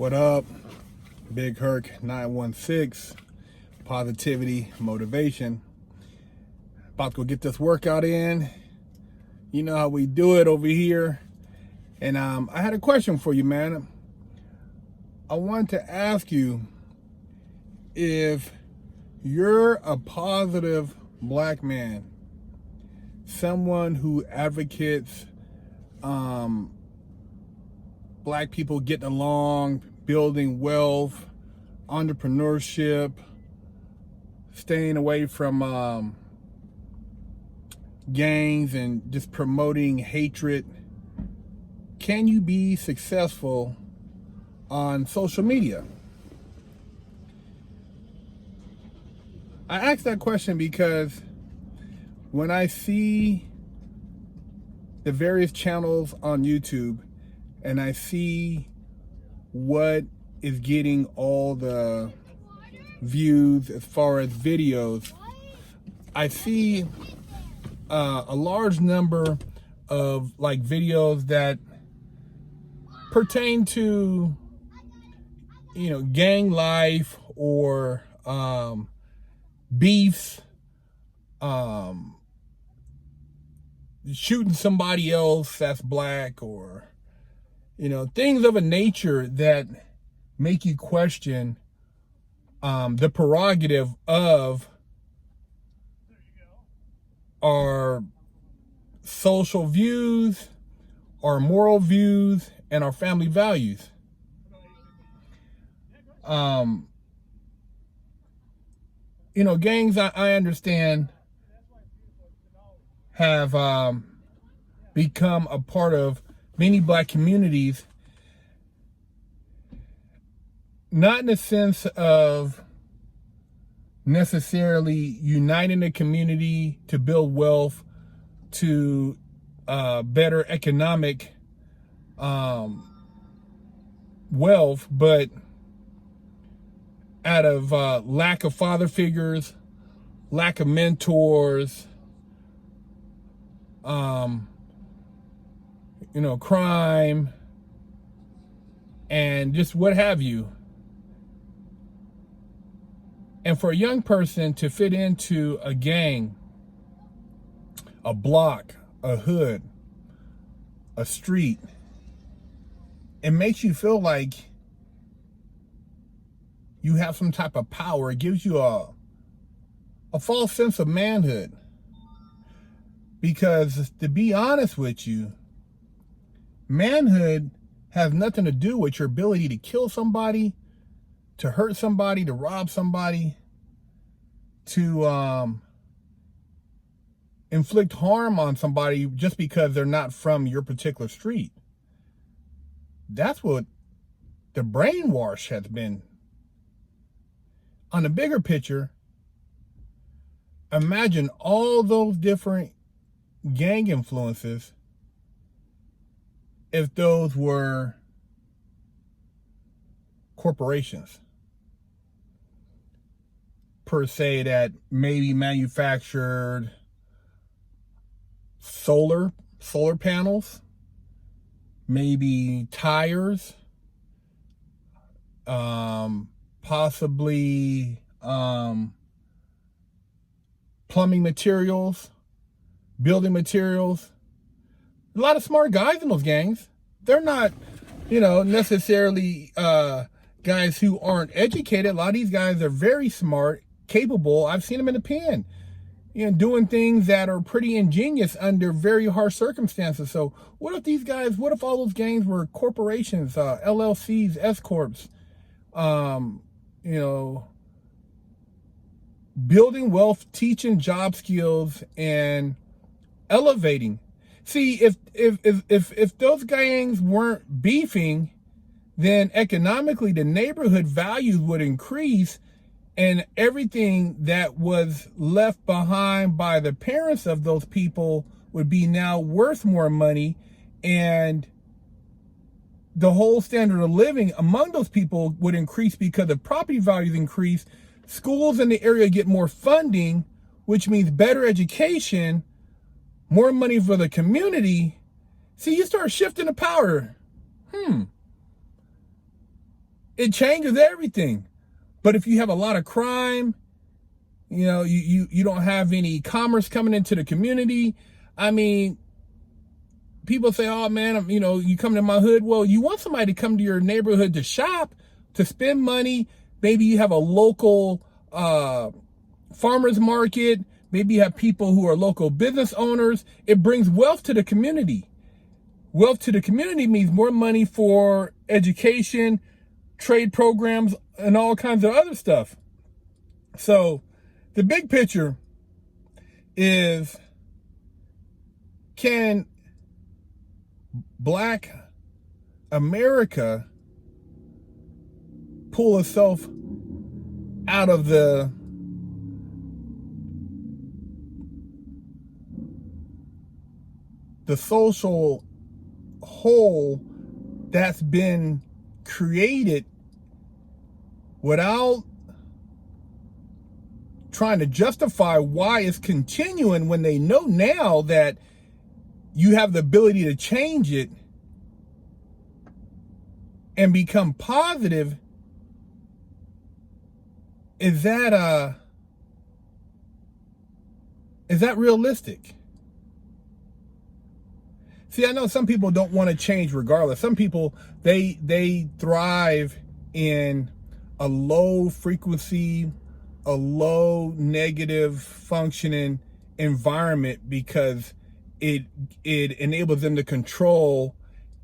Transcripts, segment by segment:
What up? Big Herc916, positivity, motivation. About to go get this workout in. You know how we do it over here. And I had a question for you, man. I wanted to ask you if you're a positive black man, someone who advocates black people getting along, building wealth, entrepreneurship, staying away from gangs and just promoting hatred, can you be successful on social media? I asked that question because when I see the various channels on YouTube and I see what is getting all the views as far as videos, I see a large number of like videos that pertain to, you know, gang life or beefs, shooting somebody else that's black, or, you know, things of a nature that make you question the prerogative of our social views, our moral views, and our family values. You know, gangs, I understand, have become a part of many black communities, not in the sense of necessarily uniting the community to build wealth, to better economic wealth, but out of lack of father figures, lack of mentors, you know, crime, and just what have you. And for a young person to fit into a gang, a block, a hood, a street, it makes you feel like you have some type of power. It gives you a false sense of manhood. Because to be honest with you, manhood has nothing to do with your ability to kill somebody, to hurt somebody, to rob somebody, to inflict harm on somebody just because they're not from your particular street. That's what the brainwash has been. On the bigger picture, imagine all those different gang influences if those were corporations, per se, that maybe manufactured solar panels, maybe tires, possibly plumbing materials, building materials. A lot of smart guys in those gangs. They're not, you know, necessarily guys who aren't educated. A lot of these guys are very smart, capable. I've seen them in the pen, you know, doing things that are pretty ingenious under very harsh circumstances. So what if these guys, what if all those gangs were corporations, LLCs, S-corps, you know, building wealth, teaching job skills, and elevating. See, if those gangs weren't beefing, then economically the neighborhood values would increase, and everything that was left behind by the parents of those people would be now worth more money, and the whole standard of living among those people would increase because the property values increase. Schools in the area get more funding, which means better education, more money for the community. See, you start shifting the power. it changes everything. But if you have a lot of crime, you don't have any commerce coming into the community. I mean, people say, oh man, you come to my hood. Well, you want somebody to come to your neighborhood to shop, to spend money. Maybe you have a local farmer's market. Maybe you have people who are local business owners. It brings wealth to the community. Wealth to the community means more money for education, trade programs, and all kinds of other stuff. So the big picture is, can Black America pull itself out of the social hole that's been created without trying to justify why it's continuing, when they know now that you have the ability to change it and become positive? Is that realistic? See, I know some people don't want to change regardless. Some people, they thrive in a low frequency, a low negative functioning environment because it enables them to control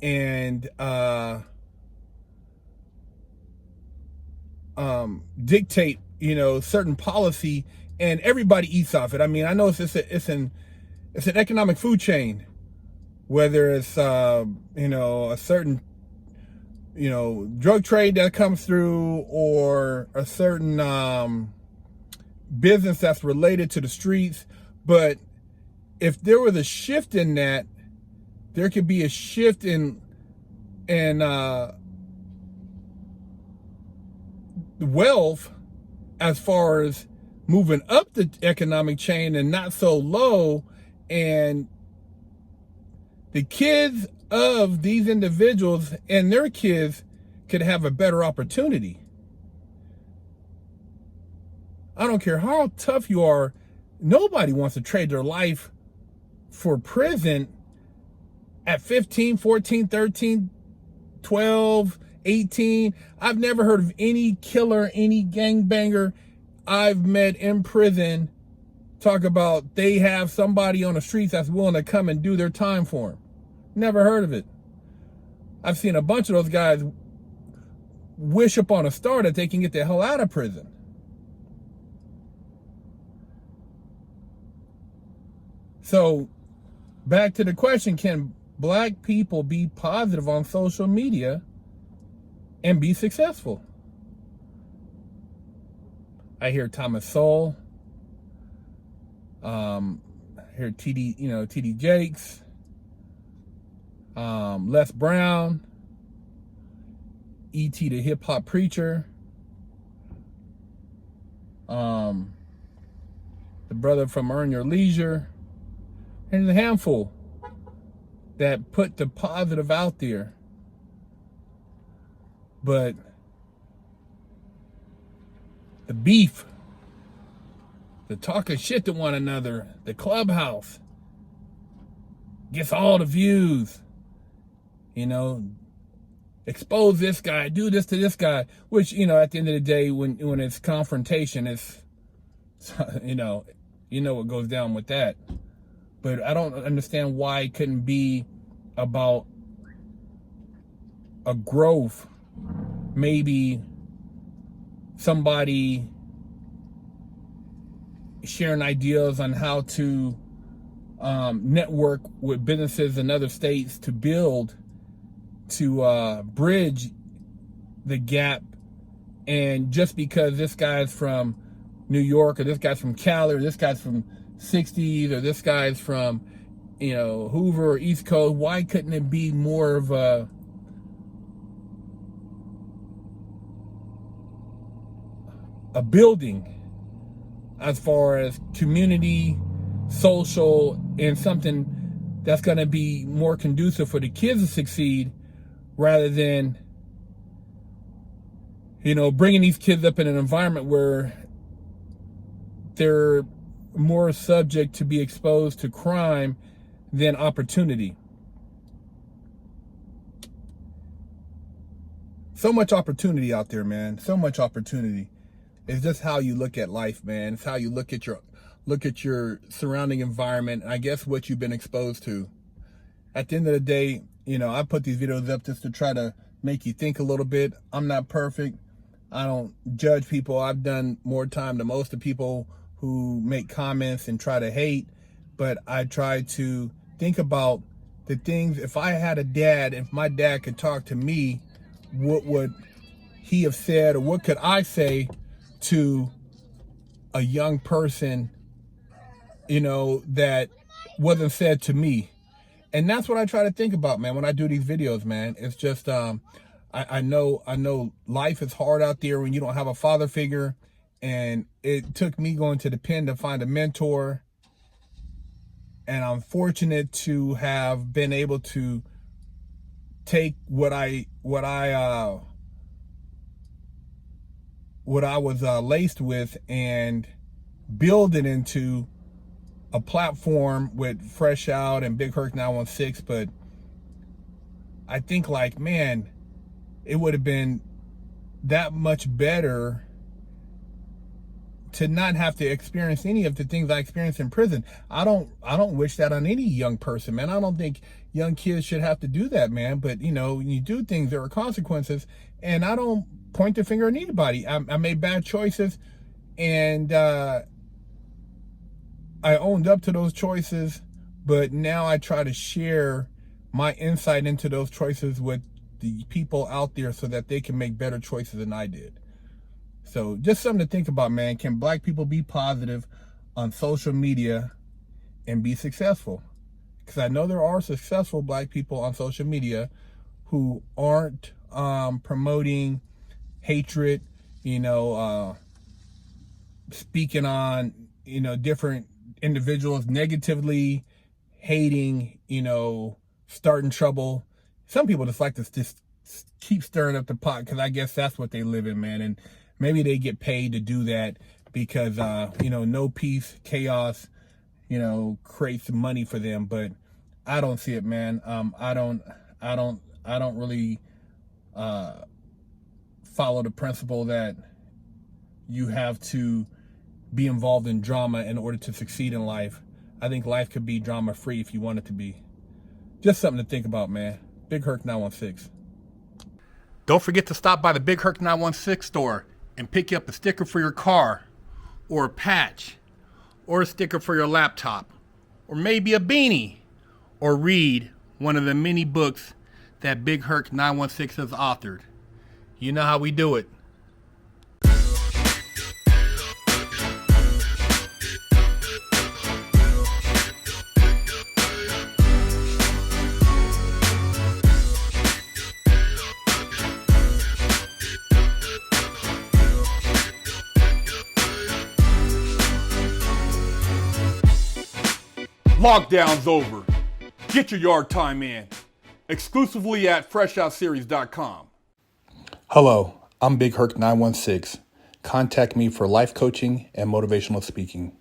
and dictate, certain policy, and everybody eats off it. I mean, I know it's an economic food chain, whether it's a certain drug trade that comes through, or a certain business that's related to the streets. But if there was a shift in that, there could be a shift in wealth, as far as moving up the economic chain and not so low, and the kids of these individuals and their kids could have a better opportunity. I don't care how tough you are, nobody wants to trade their life for prison at 15, 14, 13, 12, 18. I've never heard of any killer, any gangbanger I've met in prison talk about they have somebody on the streets that's willing to come and do their time for them. Never heard of it. I've seen a bunch of those guys wish upon a star that they can get the hell out of prison. So, back to the question, can Black people be positive on social media and be successful? I hear Thomas Sowell, I hear TD Jakes, Les Brown, E.T. the hip hop preacher, the brother from Earn Your Leisure, and a handful that put the positive out there. But the beef, the talking shit to one another, the clubhouse gets all the views, expose this guy, do this to this guy, which, at the end of the day, when it's confrontation, it's, what goes down with that. But I don't understand why it couldn't be about a growth. Maybe somebody sharing ideas on how to network with businesses in other states to build, to bridge the gap. And just because this guy's from New York, or this guy's from Cali, or this guy's from 60s, or this guy's from, Hoover or East Coast, why couldn't it be more of a building as far as community, social, and something that's going to be more conducive for the kids to succeed, rather than bringing these kids up in an environment where they're more subject to be exposed to crime than opportunity. So much opportunity out there, man. So much opportunity. It's just how you look at life, man. It's how you look at your surrounding environment, and I guess what you've been exposed to. At the end of the day, I put these videos up just to try to make you think a little bit. I'm not perfect. I don't judge people. I've done more time than most of the people who make comments and try to hate, but I try to think about the things. If I had a dad, if my dad could talk to me, what would he have said, or what could I say to a young person, that wasn't said to me? And that's what I try to think about, man, when I do these videos, man. It's just, I know life is hard out there when you don't have a father figure. And it took me going to the pen to find a mentor. And I'm fortunate to have been able to take what I was laced with and build it into a platform with Fresh Out and Big Herc916. But I think, man, it would have been that much better to not have to experience any of the things I experienced in prison. I don't wish that on any young person, man. I don't think young kids should have to do that, man. But when you do things, there are consequences, and I don't point the finger at anybody. I made bad choices, and I owned up to those choices, but now I try to share my insight into those choices with the people out there so that they can make better choices than I did. So just something to think about, man. Can black people be positive on social media and be successful? Because I know there are successful black people on social media who aren't promoting hatred, speaking on, different individuals negatively, hating, starting trouble. Some people just like to just keep stirring up the pot because I guess that's what they live in, man. And maybe they get paid to do that because, no peace, chaos, creates money for them. But I don't see it, man. I don't really follow the principle that you have to be involved in drama in order to succeed in life. I think life could be drama free if you want it to be. Just something to think about, man. Big Herc916. Don't forget to stop by the Big Herc916 store and pick up a sticker for your car, or a patch, or a sticker for your laptop, or maybe a beanie, or read one of the many books that Big Herc916 has authored. You know how we do it. Lockdown's over. Get your yard time in. Exclusively at FreshOutSeries.com. Hello, I'm Big Herc916. Contact me for life coaching and motivational speaking.